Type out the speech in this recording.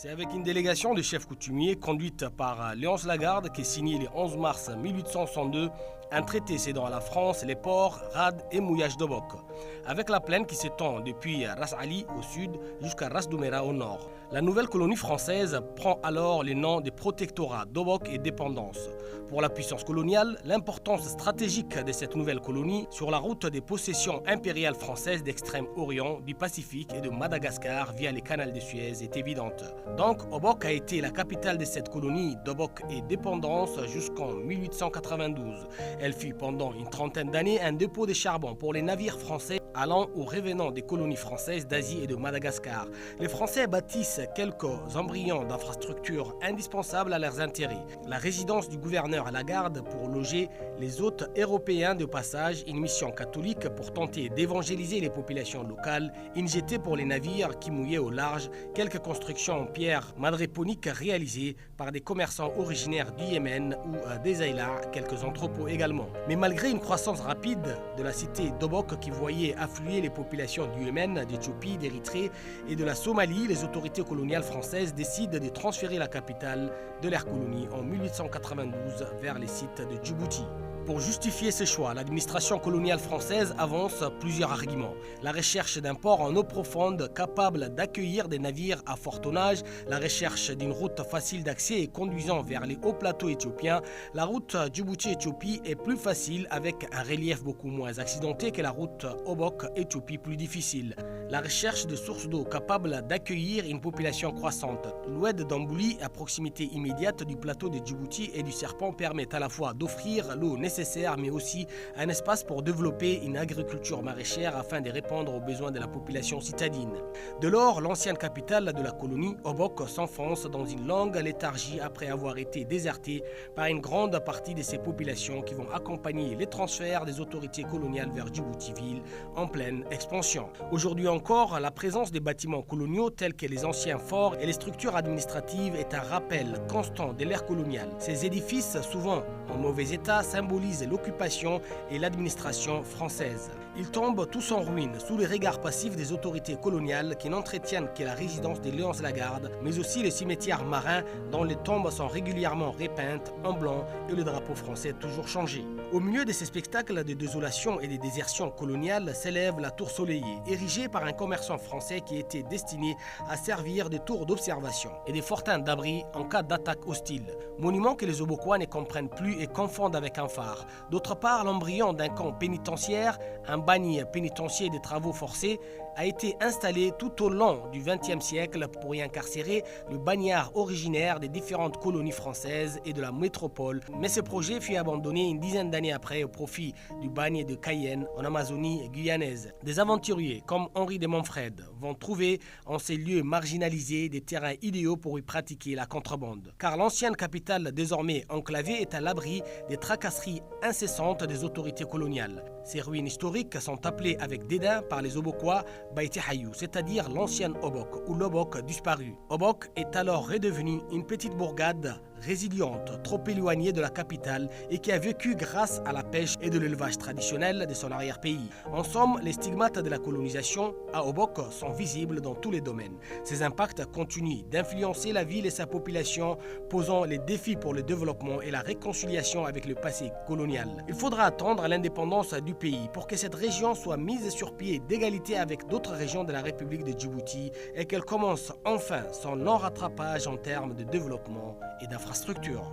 C'est avec une délégation de chefs coutumiers conduite par Léonce Lagarde qui signait le 11 mars 1862 un traité cédant à la France les ports Rad et Mouillage d'Obok, avec la plaine qui s'étend depuis Ras Ali au sud jusqu'à Ras Doumera au nord. La nouvelle colonie française prend alors les noms des protectorats d'Obok et Dépendance. Pour la puissance coloniale, l'importance stratégique de cette nouvelle colonie sur la route des possessions impériales françaises d'Extrême-Orient, du Pacifique et de Madagascar via les canals de Suez est évidente. Donc, Obok a été la capitale de cette colonie d'Obok et Dépendance jusqu'en 1892. Elle fut pendant une trentaine d'années un dépôt de charbon pour les navires français allant ou revenant des colonies françaises d'Asie et de Madagascar. Les Français bâtissent quelques embryons d'infrastructures indispensables à leurs intérêts. La résidence du gouverneur à la garde pour loger les hôtes européens de passage, une mission catholique pour tenter d'évangéliser les populations locales, une jetée pour les navires qui mouillaient au large, quelques constructions en pierre madréponique réalisées par des commerçants originaires du Yémen ou des Aïlats, quelques entrepôts également. Mais malgré une croissance rapide de la cité d'Obok qui voyait affluer les populations du Yémen, d'Éthiopie, d'Érythrée et de la Somalie, les autorités coloniales françaises décident de transférer la capitale de leur colonie en 1892 vers les sites de Djibouti. Pour justifier ce choix, l'administration coloniale française avance plusieurs arguments. La recherche d'un port en eau profonde capable d'accueillir des navires à fort tonnage, la recherche d'une route facile d'accès et conduisant vers les hauts plateaux éthiopiens. La route Djibouti-Éthiopie est plus facile avec un relief beaucoup moins accidenté que la route Obok-Éthiopie plus difficile. La recherche de sources d'eau capables d'accueillir une population croissante. L'oued d'Ambouli, à proximité immédiate du plateau de Djibouti et du Serpent, permet à la fois d'offrir l'eau nécessaire mais aussi un espace pour développer une agriculture maraîchère afin de répondre aux besoins de la population citadine. De lors, l'ancienne capitale de la colonie, Obok, s'enfonce dans une longue léthargie après avoir été désertée par une grande partie de ces populations qui vont accompagner les transferts des autorités coloniales vers Djibouti-ville en pleine expansion. Aujourd'hui encore, la présence des bâtiments coloniaux tels que les anciens forts et les structures administratives est un rappel constant de l'ère coloniale. Ces édifices, souvent en mauvais état, symbolisent l'occupation et l'administration française. Ils tombent tous en ruine sous le regard passif des autorités coloniales qui n'entretiennent que la résidence des Léonce Lagarde, mais aussi les cimetières marins dont les tombes sont régulièrement repeintes en blanc et le drapeau français toujours changé. Au milieu de ces spectacles de désolation et de désertion coloniale s'élève la tour Soleillé, érigée par un commerçant français qui était destiné à servir de tour d'observation et des fortins d'abri en cas d'attaque hostile. Monument que les Obokois ne comprennent plus et confondent avec un phare. D'autre part, l'embryon d'un camp pénitentiaire, un bagne pénitentiaire des travaux forcés, a été installé tout au long du XXe siècle pour y incarcérer le bagnard originaire des différentes colonies françaises et de la métropole. Mais ce projet fut abandonné une dizaine d'années après au profit du bagne de Cayenne en Amazonie guyanaise. Des aventuriers comme Henri de Montfred vont trouver en ces lieux marginalisés des terrains idéaux pour y pratiquer la contrebande. Car l'ancienne capitale désormais enclavée est à l'abri des tracasseries incessantes des autorités coloniales. Ces ruines historiques sont appelées avec dédain par les Obokois Baïti Hayou, c'est-à-dire l'ancienne Obok ou l'Obok disparu. Obok est alors redevenu une petite bourgade résiliente, trop éloignée de la capitale et qui a vécu grâce à la pêche et de l'élevage traditionnel de son arrière-pays. En somme, les stigmates de la colonisation à Obok sont visibles dans tous les domaines. Ces impacts continuent d'influencer la ville et sa population, posant les défis pour le développement et la réconciliation avec le passé colonial. Il faudra attendre l'indépendance du pays pour que cette région soit mise sur pied d'égalité avec d'autres régions de la République de Djibouti et qu'elle commence enfin son long rattrapage en termes de développement et d'infrastructures.